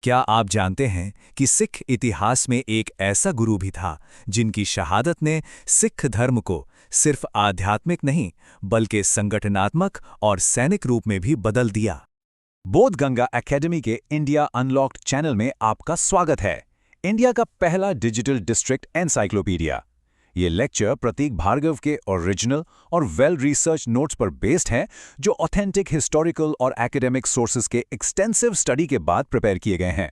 क्या आप जानते हैं कि सिख इतिहास में एक ऐसा गुरु भी था जिनकी शहादत ने सिख धर्म को सिर्फ आध्यात्मिक नहीं बल्कि संगठनात्मक और सैनिक रूप में भी बदल दिया। बोधगंगा एकेडमी के इंडिया अनलॉक्ड चैनल में आपका स्वागत है। इंडिया का पहला डिजिटल डिस्ट्रिक्ट एनसाइक्लोपीडिया। ये लेक्चर प्रतीक भार्गव के ओरिजिनल और वेल रिसर्च नोट्स पर बेस्ड हैं, जो ऑथेंटिक हिस्टोरिकल और एकेडमिक सोर्सेज के एक्सटेंसिव स्टडी के बाद प्रिपेयर किए गए हैं।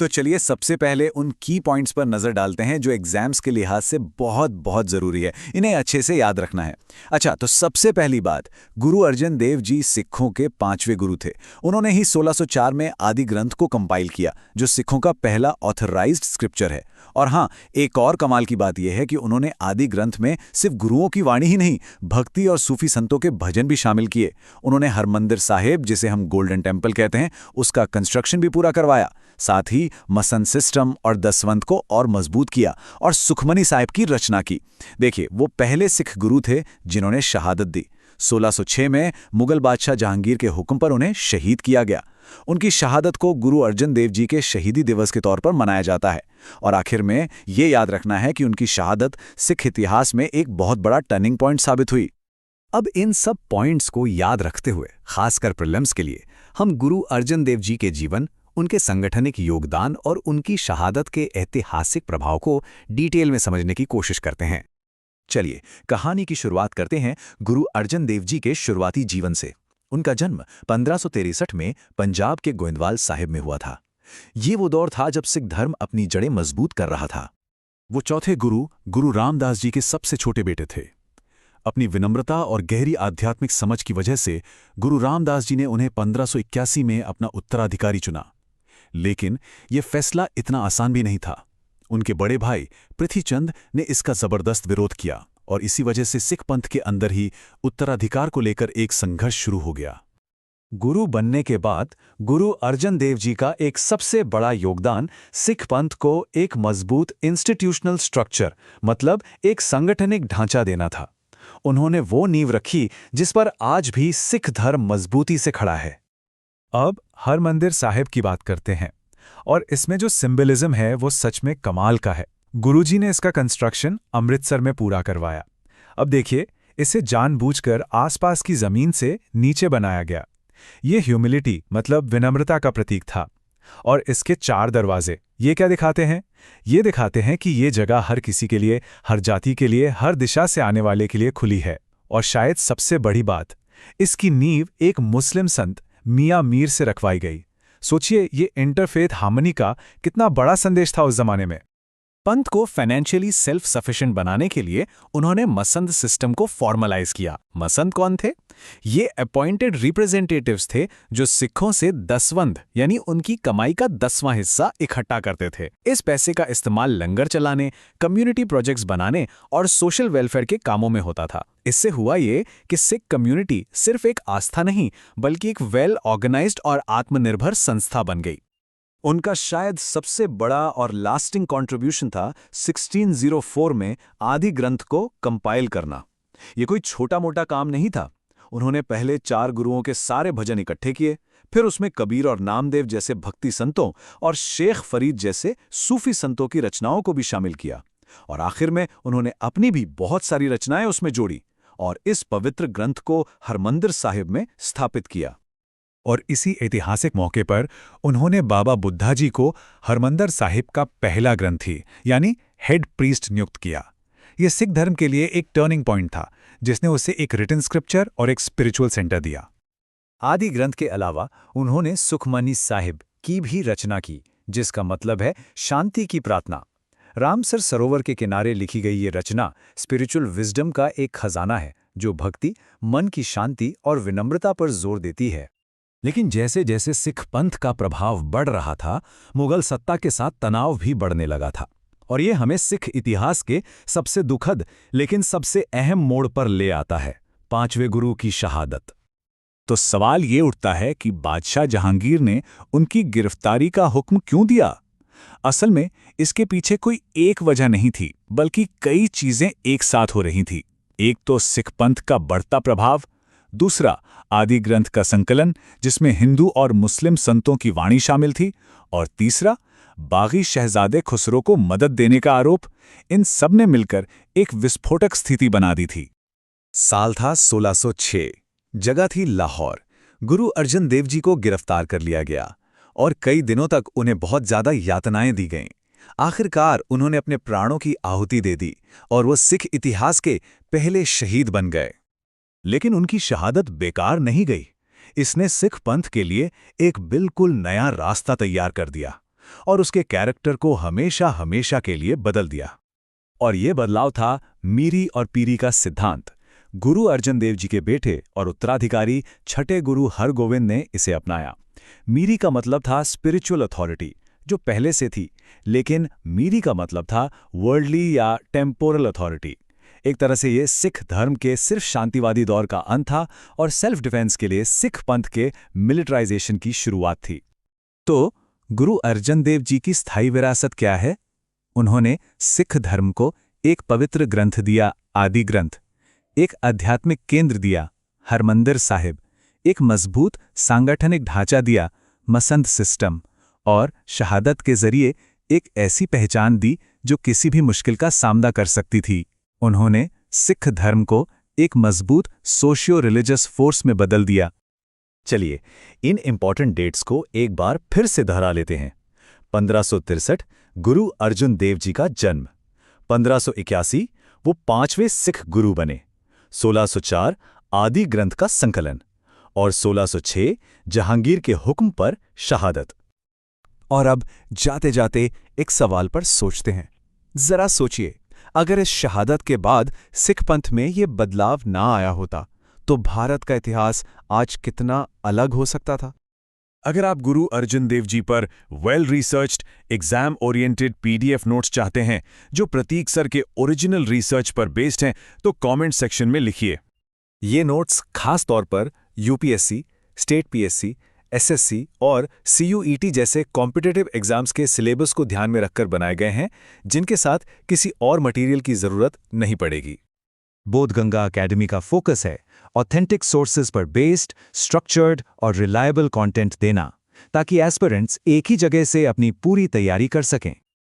तो चलिए सबसे पहले उन की पॉइंट्स पर नज़र डालते हैं जो एग्जाम्स के लिहाज से बहुत बहुत ज़रूरी है, इन्हें अच्छे से याद रखना है। अच्छा, तो सबसे पहली बात, गुरु अर्जन देव जी सिखों के 5वें गुरु थे। उन्होंने ही 1604 में आदि ग्रंथ को कंपाइल किया, जो सिखों का पहला ऑथराइज्ड स्क्रिप्चर है। और हाँ, एक और कमाल की बात यह है कि उन्होंने आदि ग्रंथ में सिर्फ गुरुओं की वाणी ही नहीं, भक्ति और सूफी संतों के भजन भी शामिल किए। उन्होंने हरमंदिर साहिब, जिसे हम गोल्डन टेम्पल कहते हैं, उसका कंस्ट्रक्शन भी पूरा करवाया। साथ ही मसन सिस्टम और दसवंत को और मजबूत किया और सुखमनी साहिब की रचना की। देखिए, वो पहले सिख गुरु थे जिन्होंने शहादत दी। 1606 में मुगल बादशाह जहांगीर के हुक्म पर उन्हें शहीद किया गया। उनकी शहादत को गुरु अर्जन देव जी के शहीदी दिवस के तौर पर मनाया जाता है। और आखिर में ये याद रखना है कि उनकी शहादत सिख इतिहास में एक बहुत बड़ा टर्निंग पॉइंट साबित हुई। अब इन सब पॉइंट्स को याद रखते हुए, खासकर प्रीलिम्स के लिए, हम गुरु अर्जन देव जी के जीवन, उनके संगठनिक योगदान और उनकी शहादत के ऐतिहासिक प्रभाव को डिटेल में समझने की कोशिश करते हैं। चलिए, कहानी की शुरुआत करते हैं गुरु अर्जन देव जी के शुरुआती जीवन से। उनका जन्म 1563 में पंजाब के गोइंदवाल साहिब में हुआ था। ये वो दौर था जब सिख धर्म अपनी जड़ें मजबूत कर रहा था। वो चौथे गुरु रामदास जी के सबसे छोटे बेटे थे। अपनी विनम्रता और गहरी आध्यात्मिक समझ की वजह से गुरु रामदास जी ने उन्हें 1581 में अपना उत्तराधिकारी चुना। लेकिन यह फैसला इतना आसान भी नहीं था। उनके बड़े भाई पृथ्वीचंद ने इसका जबरदस्त विरोध किया और इसी वजह से सिख पंथ के अंदर ही उत्तराधिकार को लेकर एक संघर्ष शुरू हो गया। गुरु बनने के बाद गुरु अर्जन देव जी का एक सबसे बड़ा योगदान सिख पंथ को एक मजबूत इंस्टीट्यूशनल स्ट्रक्चर, मतलब एक सांगठनिक ढांचा देना था। उन्होंने वो नींव रखी जिस पर आज भी सिख धर्म मजबूती से खड़ा है। अब हरमंदिर साहिब की बात करते हैं, और इसमें जो सिंबलिज्म है वो सच में कमाल का है। गुरुजी ने इसका कंस्ट्रक्शन अमृतसर में पूरा करवाया। अब देखिए, इसे जानबूझकर आसपास की जमीन से नीचे बनाया गया। ये ह्यूमिलिटी, मतलब विनम्रता का प्रतीक था। और इसके 4 दरवाजे ये क्या दिखाते हैं? ये दिखाते हैं कि ये जगह हर किसी के लिए, हर जाति के लिए, हर दिशा से आने वाले के लिए खुली है। और शायद सबसे बड़ी बात, इसकी नींव एक मुस्लिम संत मियां मीर से रखवाई गई। सोचिए, ये इंटरफेथ हार्मनी का कितना बड़ा संदेश था उस जमाने में। पंथ को फाइनेंशियली सेल्फ सफिशिएंट बनाने के लिए उन्होंने मसंद सिस्टम को फॉर्मलाइज किया। मसंद कौन थे? ये अपॉइंटेड रिप्रेजेंटेटिव्स थे जो सिखों से दसवंध, यानी उनकी कमाई का 10वां हिस्सा इकट्ठा करते थे। इस पैसे का इस्तेमाल लंगर चलाने, कम्युनिटी प्रोजेक्ट्स बनाने और सोशल वेलफेयर के कामों में होता था। इससे हुआ ये कि सिख कम्युनिटी सिर्फ एक आस्था नहीं बल्कि एक वेल ऑर्गेनाइज्ड और आत्मनिर्भर संस्था बन गई। उनका शायद सबसे बड़ा और लास्टिंग कंट्रीब्यूशन था 1604 में आदि ग्रंथ को कंपाइल करना। ये कोई छोटा मोटा काम नहीं था। उन्होंने पहले 4 गुरुओं के सारे भजन इकट्ठे किए, फिर उसमें कबीर और नामदेव जैसे भक्ति संतों और शेख फरीद जैसे सूफी संतों की रचनाओं को भी शामिल किया, और आखिर में उन्होंने अपनी भी बहुत सारी रचनाएं उसमें जोड़ी और इस पवित्र ग्रंथ को हरमंदिर साहिब में स्थापित किया। और इसी ऐतिहासिक मौके पर उन्होंने बाबा बुद्धा जी को हरमंदिर साहिब का पहला ग्रंथी, यानी हेड प्रीस्ट, नियुक्त किया। यह सिख धर्म के लिए एक टर्निंग पॉइंट था, जिसने उसे एक रिटन स्क्रिप्चर और एक स्पिरिचुअल सेंटर दिया। आदि ग्रंथ के अलावा उन्होंने सुखमनी साहिब की भी रचना की, जिसका मतलब है शांति की प्रार्थना। रामसर सरोवर के किनारे लिखी गई ये रचना स्पिरिचुअल विजडम का एक खजाना है, जो भक्ति, मन की शांति और विनम्रता पर जोर देती है। लेकिन जैसे जैसे सिख पंथ का प्रभाव बढ़ रहा था, मुगल सत्ता के साथ तनाव भी बढ़ने लगा था। और ये हमें सिख इतिहास के सबसे दुखद लेकिन सबसे अहम मोड़ पर ले आता है, 5वें गुरु की शहादत। तो सवाल ये उठता है कि बादशाह जहांगीर ने उनकी गिरफ्तारी का हुक्म क्यों दिया? असल में इसके पीछे कोई एक वजह नहीं थी, बल्कि कई चीजें एक साथ हो रही थी। एक तो सिख पंथ का बढ़ता प्रभाव, दूसरा आदि ग्रंथ का संकलन, जिसमें हिंदू और मुस्लिम संतों की वाणी शामिल थी। और तीसरा बागी शहजादे खुसरो को मदद देने का आरोप। इन सब ने मिलकर एक विस्फोटक स्थिति बना दी थी। साल था 1606। जगह थी लाहौर। गुरु अर्जन देव जी को गिरफ्तार कर लिया गया और कई दिनों तक उन्हें बहुत ज्यादा यातनाएं दी गईं। आखिरकार उन्होंने अपने प्राणों की आहुति दे दी और वो सिख इतिहास के पहले शहीद बन गए। लेकिन उनकी शहादत बेकार नहीं गई। इसने सिख पंथ के लिए एक बिल्कुल नया रास्ता तैयार कर दिया और उसके कैरेक्टर को हमेशा हमेशा के लिए बदल दिया। और ये बदलाव था मीरी और पीरी का सिद्धांत। गुरु अर्जन देव जी के बेटे और उत्तराधिकारी छठे गुरु हरगोविंद ने इसे अपनाया। मीरी का मतलब था स्पिरिचुअल अथॉरिटी, जो पहले से थी, लेकिन मीरी का मतलब था वर्ल्डली या टेम्पोरल अथॉरिटी। एक तरह से ये सिख धर्म के सिर्फ शांतिवादी दौर का अंत था और सेल्फ डिफेंस के लिए सिख पंथ के मिलिटराइजेशन की शुरुआत थी। तो गुरु अर्जन देव जी की स्थायी विरासत क्या है? उन्होंने सिख धर्म को एक पवित्र ग्रंथ दिया, आदि ग्रंथ, एक आध्यात्मिक केंद्र दिया, हरमंदिर साहिब, एक मजबूत सांगठनिक ढांचा दिया, मसंद सिस्टम, और शहादत के जरिए एक ऐसी पहचान दी जो किसी भी मुश्किल का सामना कर सकती थी। उन्होंने सिख धर्म को एक मजबूत सोशियो रिलीजियस फोर्स में बदल दिया। चलिए इन इंपॉर्टेंट डेट्स को एक बार फिर से दोहरा लेते हैं। 1563 गुरु अर्जुन देव जी का जन्म। 1581 वो 5वें सिख गुरु बने। 1604 आदि ग्रंथ का संकलन और 1606 जहांगीर के हुक्म पर शहादत। और अब जाते जाते एक सवाल पर सोचते हैं। जरा सोचिए, अगर इस शहादत के बाद सिख पंथ में ये बदलाव ना आया होता तो भारत का इतिहास आज कितना अलग हो सकता था। अगर आप गुरु अर्जन देव जी पर well researched exam oriented PDF notes चाहते हैं जो प्रतीक सर के ओरिजिनल रिसर्च पर बेस्ड हैं, तो कमेंट सेक्शन में लिखिए। ये नोट्स खास तौर पर यूपीएससी, स्टेट पीएससी, एसएससी और सीयूईटी जैसे कॉम्पिटिटिव एग्जाम्स के सिलेबस को ध्यान में रखकर बनाए गए हैं, जिनके साथ किसी और मटेरियल की जरूरत नहीं पड़ेगी। बोधगंगा एकेडमी का फोकस है ऑथेंटिक सोर्सेज पर बेस्ड, स्ट्रक्चर्ड और रिलायबल कंटेंट देना, ताकि एस्पिरेंट्स एक ही जगह से अपनी पूरी तैयारी कर सकें।